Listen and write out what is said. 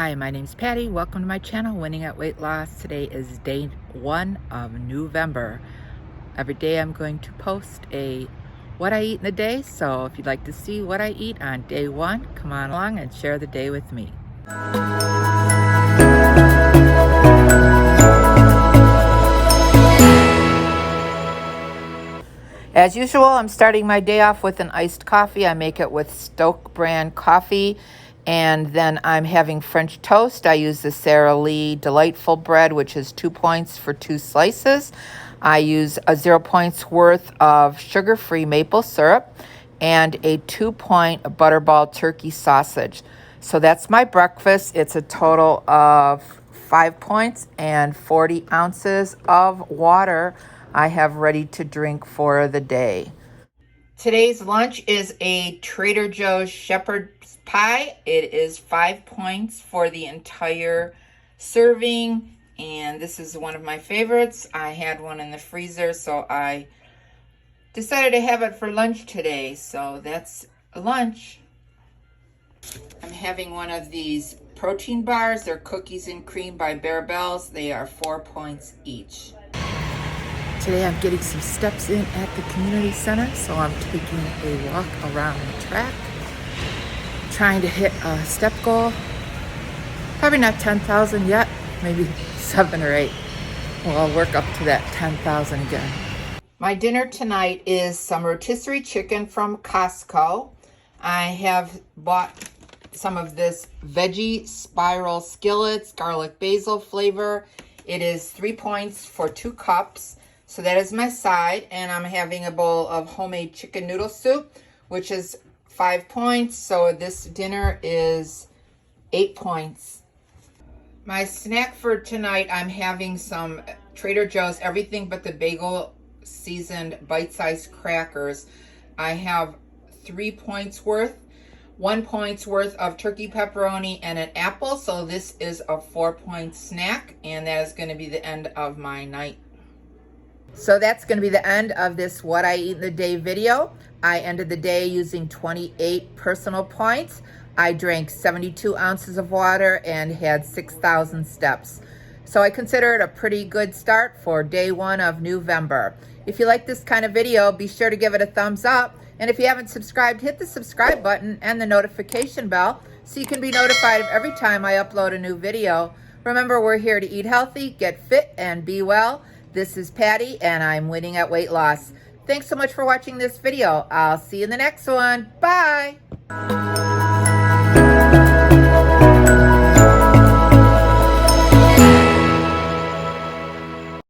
Hi, my name's Patty. Welcome to my channel, Winning at Weight Loss. Today is day 1 of NEWvember. Every day I'm going to post what I eat in a day. So if you'd like to see what I eat on day 1, come on along and share the day with me. As usual, I'm starting my day off with an iced coffee. I make it with Stoke brand coffee. And then I'm having French toast. I use the Sara Lee Delightful bread, which is 2 points for 2 slices. I use a 0 points worth of sugar-free maple syrup and a 2-point butterball turkey sausage. So that's my breakfast. It's a total of 5 points and 40 ounces of water I have ready to drink for the day. Today's lunch is a Trader Joe's shepherd's pie. It is 5 points for the entire serving, and this is one of my favorites. I had one in the freezer, so I decided to have it for lunch today. So that's lunch. I'm having one of these protein bars. They're cookies and cream by Bear Bells. They are 4 points each. Today I'm getting some steps in at the community center, so I'm taking a walk around the track, trying to hit a step goal. Probably not 10,000 yet, maybe 7 or 8. Well, I'll work up to that 10,000 again. My dinner tonight is some rotisserie chicken from Costco. I have bought some of this veggie spiral skillets, garlic basil flavor. It is 3 points for 2 cups. So that is my side, and I'm having a bowl of homemade chicken noodle soup, which is 5 points. So this dinner is 8 points. My snack for tonight, I'm having some Trader Joe's Everything But the Bagel seasoned bite-sized crackers. I have 3 points worth, 1 point's worth of turkey pepperoni and an apple. So this is a 4-point snack, and that is going to be the end of my night. So that's going to be the end of this What I Eat in the Day video. I ended the day using 28 personal points. I drank 72 ounces of water and had 6,000 steps. So I consider it a pretty good start for day 1 of NEWvember. If you like this kind of video, be sure to give it a thumbs up. And if you haven't subscribed, hit the subscribe button and the notification bell so you can be notified of every time I upload a new video. Remember, we're here to eat healthy, get fit, and be well. This is Patty, and I'm winning at weight loss. Thanks so much for watching this video. I'll see you in the next one. Bye.